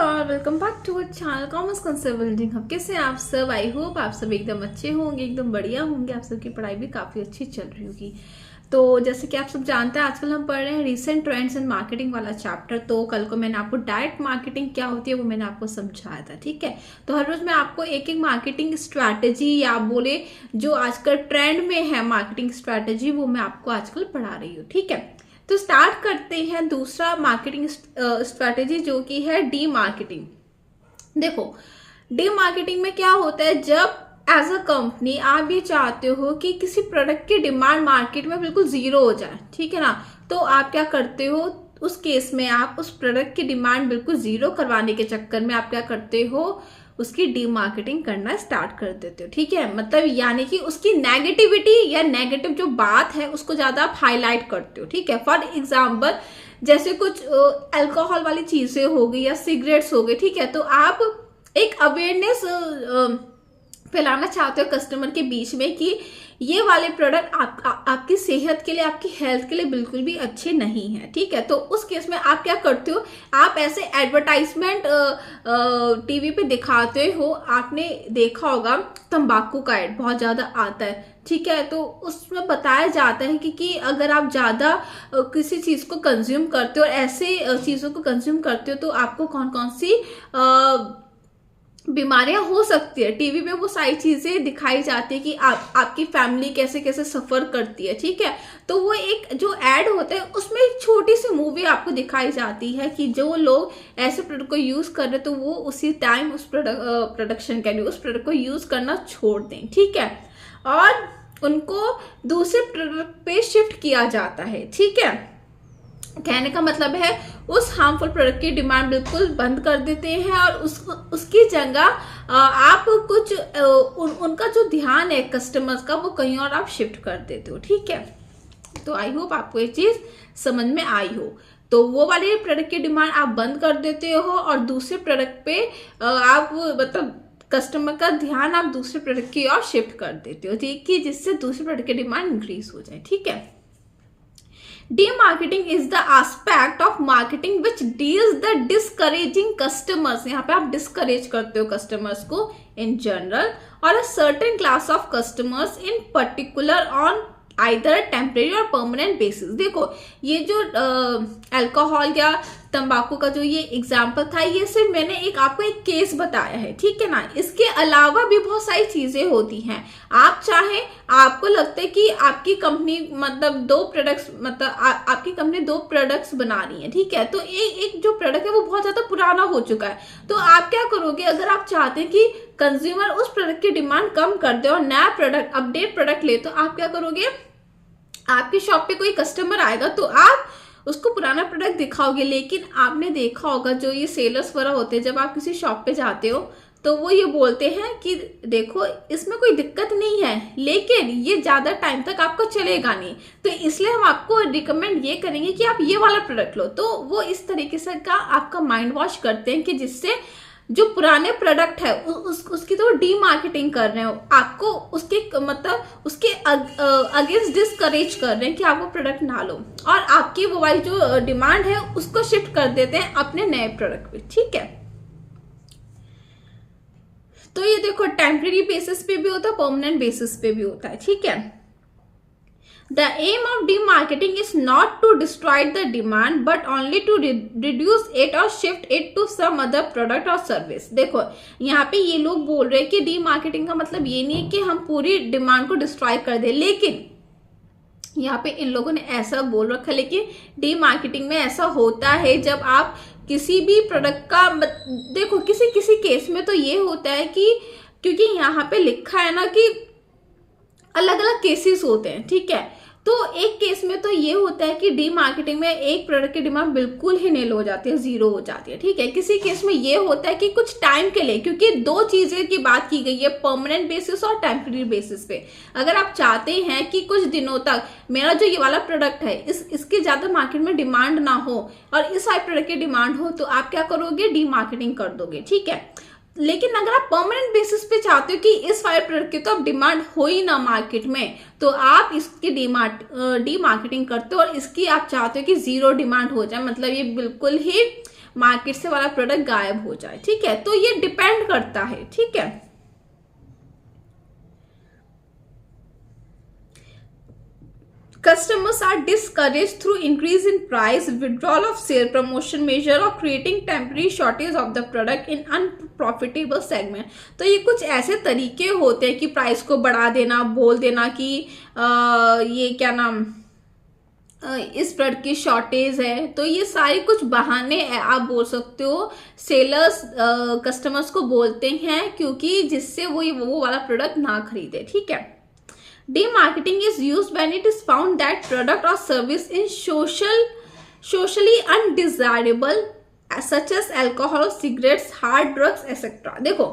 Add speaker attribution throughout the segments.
Speaker 1: और welcome back to our channel commerce concept building hub. कैसे हैं आप सब? आई होप आप सब एकदम अच्छे होंगे, एकदम बढ़िया होंगे। आप सबकी पढ़ाई भी काफ़ी अच्छी चल रही होगी। तो जैसे कि आप सब जानते हैं, आजकल हम पढ़ रहे हैं रिसेंट ट्रेंड्स इन मार्केटिंग वाला चैप्टर। तो कल को मैंने आपको डायरेक्ट मार्केटिंग क्या होती है वो मैंने आपको समझाया था, ठीक है। तो हर रोज मैं आपको एक एक मार्केटिंग स्ट्रैटेजी या आप बोले जो आजकल ट्रेंड में है मार्केटिंग स्ट्रैटेजी, वो मैं आपको आजकल पढ़ा रही हूँ, ठीक है। तो स्टार्ट करते हैं दूसरा मार्केटिंग स्ट्रैटेजी जो कि है डी मार्केटिंग। देखो, डी मार्केटिंग में क्या होता है, जब एज अ कंपनी आप ये चाहते हो कि किसी प्रोडक्ट की डिमांड मार्केट में बिल्कुल जीरो हो जाए, ठीक है ना। तो आप क्या करते हो उस केस में, आप उस प्रोडक्ट की डिमांड बिल्कुल जीरो करवाने के चक्कर में आप क्या करते हो, उसकी डी मार्केटिंग करना स्टार्ट कर देते हो, ठीक है। मतलब यानी कि उसकी नेगेटिविटी या नेगेटिव जो बात है उसको ज्यादा आप हाईलाइट करते हो, ठीक है। फॉर एग्जाम्पल, जैसे कुछ अल्कोहल वाली चीजें हो गई या सिगरेट्स हो गई, ठीक है। तो आप एक अवेयरनेस फैलाना चाहते हो कस्टमर के बीच में कि ये वाले प्रोडक्ट आपकी सेहत के लिए, आपकी हेल्थ के लिए बिल्कुल भी अच्छे नहीं है, ठीक है। तो उस केस में आप क्या करते हो, आप ऐसे एडवर्टाइजमेंट टीवी पे दिखाते हो। आपने देखा होगा तंबाकू का एड बहुत ज्यादा आता है, ठीक है। तो उसमें बताया जाता है कि अगर आप ज्यादा किसी चीज को कंज्यूम करते हो और ऐसे चीजों को कंज्यूम करते हो तो आपको कौन कौन सी बीमारियां हो सकती है। टीवी पे वो सारी चीजें दिखाई जाती है कि आपकी फैमिली कैसे कैसे सफर करती है, ठीक है। तो वो एक जो एड होता है उसमें एक छोटी सी मूवी आपको दिखाई जाती है कि जो लोग ऐसे प्रोडक्ट को यूज कर रहे तो वो उसी टाइम उस प्रोडक्शन के लिए उस प्रोडक्ट को यूज करना छोड़ दें, ठीक है। और उनको दूसरे प्रोडक्ट पे शिफ्ट किया जाता है, ठीक है। कहने का मतलब है उस हार्मफुल प्रोडक्ट की डिमांड बिल्कुल बंद कर देते हैं और उसकी जगह आप कुछ उनका जो ध्यान है कस्टमर्स का वो कहीं और आप शिफ्ट कर देते हो, ठीक है। तो आई होप आपको ये चीज समझ में आई हो। तो वो वाले प्रोडक्ट की डिमांड आप बंद कर देते हो और दूसरे प्रोडक्ट पे आप मतलब कस्टमर का ध्यान आप दूसरे प्रोडक्ट की ओर शिफ्ट कर देते हो, ठीक है, जिससे दूसरे प्रोडक्ट की डिमांड इंक्रीज हो जाए, ठीक है। Demarketing is the aspect of marketing which deals the discouraging customers, यहाँ पे आप discourage करते हो customers को in general or a certain class of customers in particular on either temporary or permanent basis। देखो, ये जो अल्कोहल या तंबाकू का जो ये एग्जाम्पल था, ये सिर्फ मैंने आपको एक केस बताया है, ठीक है ना। इसके अलावा भी बहुत सारी चीजें होती हैं। आप चाहे, आपको लगता है कि आपकी कंपनी मतलब आपकी कंपनी दो प्रोडक्ट्स बना रही है, ठीक है। तो एक जो प्रोडक्ट है वो बहुत ज्यादा पुराना हो चुका है। तो आप क्या करोगे, अगर आप चाहते हैं कि कंज्यूमर उस प्रोडक्ट की डिमांड कम कर दे और नया प्रोडक्ट, अपडेट प्रोडक्ट ले, तो आप क्या करोगे, आपकी शॉप पे कोई कस्टमर आएगा तो आप उसको पुराना प्रोडक्ट दिखाओगे। लेकिन आपने देखा होगा जो ये सेलर्स वगैरह होते हैं, जब आप किसी शॉप पे जाते हो तो वो ये बोलते हैं कि देखो इसमें कोई दिक्कत नहीं है, लेकिन ये ज्यादा टाइम तक आपको चलेगा नहीं, तो इसलिए हम आपको रिकमेंड ये करेंगे कि आप ये वाला प्रोडक्ट लो। तो वो इस तरीके से का आपका माइंड वॉश करते हैं कि जिससे जो पुराने प्रोडक्ट है उसकी तो डी मार्केटिंग कर रहे हो, आपको उसके मतलब उसके अगेंस्ट डिस्करेज कर रहे हैं कि आप वो प्रोडक्ट ना लो, और आपकी वो वाली जो डिमांड है उसको शिफ्ट कर देते हैं अपने नए प्रोडक्ट पे, ठीक है। तो ये देखो, टेम्परेरी बेसिस पे भी होता है, परमानेंट बेसिस पे भी होता है, ठीक है। The aim of demarketing is not to destroy the demand but only to reduce it or shift it to some other product or service। देखो, यहाँ पे ये लोग बोल रहे हैं कि demarketing का मतलब ये नहीं है कि हम पूरी डिमांड को डिस्ट्रॉय कर दें, लेकिन यहाँ पे इन लोगों ने ऐसा बोल रखा है। लेकिन demarketing में ऐसा होता है जब आप किसी भी प्रोडक्ट का देखो, किसी केस में तो ये होता है कि क्योंकि यहाँ पे लिखा है ना कि अलग अलग केसेस होते हैं, ठीक है। तो एक केस में तो ये होता है कि डी मार्केटिंग में एक प्रोडक्ट की डिमांड बिल्कुल ही नील हो जाती है, जीरो हो जाती है, ठीक है। किसी केस में ये होता है कि कुछ टाइम के लिए, क्योंकि दो चीजें की बात की गई है, परमानेंट बेसिस और टेम्परेरी बेसिस पे। अगर आप चाहते हैं कि कुछ दिनों तक मेरा जो ये वाला प्रोडक्ट है इसकी ज्यादा मार्केट में डिमांड ना हो और इस वाले प्रोडक्ट की डिमांड हो, तो आप क्या करोगे, डी मार्केटिंग कर दोगे, ठीक है। लेकिन अगर आप परमानेंट बेसिस पे चाहते हो कि इस वाले प्रोडक्ट की तो अब डिमांड हो ही ना मार्केट में, तो आप इसकी डी मार्केटिंग करते हो और इसकी आप चाहते हो कि जीरो डिमांड हो जाए, मतलब ये बिल्कुल ही मार्केट से वाला प्रोडक्ट गायब हो जाए। ठीक है, तो ये डिपेंड करता है। ठीक है, customers are discouraged through increase in price, withdrawal of sale, promotion measure और creating temporary shortage of the product in unprofitable segment। तो ये कुछ ऐसे तरीके होते हैं कि प्राइस को बढ़ा देना, बोल देना कि ये क्या नाम इस प्रोडक्ट की शॉर्टेज है। तो ये सारे कुछ बहाने आप बोल सकते हो सेलर्स कस्टमर्स को बोलते हैं, क्योंकि जिससे वो वाला प्रोडक्ट ना खरीदे। ठीक है, Demarketing is used when it is found that product or service is socially undesirable, such as alcohol, cigarettes, hard drugs, etc. देखो,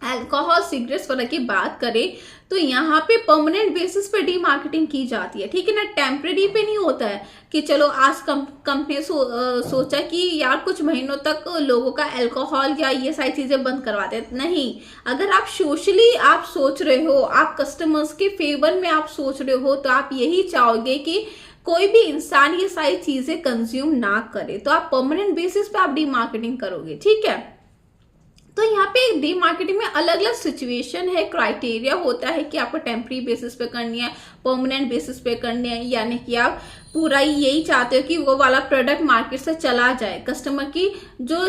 Speaker 1: अल्कोहल, सिगरेट्स वगैरह की बात करें तो यहाँ पे परमानेंट बेसिस पे डीमार्केटिंग की जाती है। ठीक है ना, टेम्परेरी पे नहीं होता है कि चलो आज कंपनी सोचा कि यार कुछ महीनों तक लोगों का अल्कोहल या ये सारी चीजें बंद करवा दे। नहीं, अगर आप सोशली आप सोच रहे हो, आप कस्टमर्स के फेवर में आप सोच रहे हो, तो आप यही चाहोगे कि कोई भी इंसान ये सारी चीजें कंज्यूम ना करे, तो आप परमानेंट बेसिस पे आप डीमार्केटिंग करोगे। ठीक है, तो यहाँ पे डीमार्केटिंग में अलग अलग सिचुएशन है, क्राइटेरिया होता है कि आपको टेम्पररी बेसिस पे करनी है, परमानेंट बेसिस पे करनी है, यानी कि आप पूरा यही चाहते हो कि वो वाला प्रोडक्ट मार्केट से चला जाए, कस्टमर की जो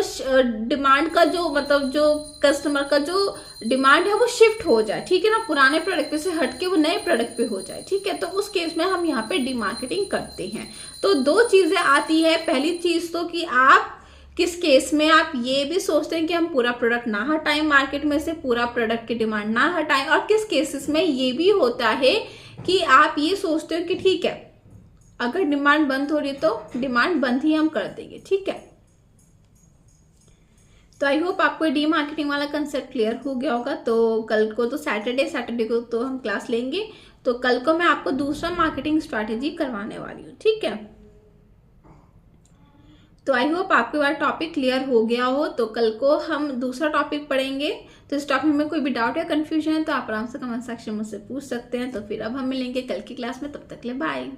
Speaker 1: डिमांड का जो मतलब जो कस्टमर का जो डिमांड है वो शिफ्ट हो जाए। ठीक है ना, पुराने प्रोडक्ट पे से हट के वो नए प्रोडक्ट पे हो जाए। ठीक है, तो उस केस में हम यहाँ पे डीमार्केटिंग करते हैं। तो दो चीजें आती है, पहली चीज तो कि आप किस केस में आप ये भी सोचते हैं कि हम पूरा प्रोडक्ट ना हटाएं मार्केट में से, पूरा प्रोडक्ट की डिमांड ना हटाएं, और किस केसेस में ये भी होता है कि आप ये सोचते हो कि ठीक है अगर डिमांड बंद हो रही तो डिमांड बंद ही हम कर देंगे। ठीक है, तो आई होप आपको डीमार्केटिंग वाला कंसेप्ट क्लियर हो गया होगा। तो कल को तो सैटरडे को तो हम क्लास लेंगे, तो कल को मैं आपको दूसरा मार्केटिंग स्ट्रैटेजी करवाने वाली हूँ। ठीक है, तो आई होप आपके बार टॉपिक क्लियर हो गया हो। तो कल को हम दूसरा टॉपिक पढ़ेंगे, तो इस टॉपिक में कोई भी डाउट या कंफ्यूजन है तो आप आराम से कमेंट सेक्शन में मुझसे पूछ सकते हैं। तो फिर अब हम मिलेंगे कल की क्लास में, तब तक के लिए बाय।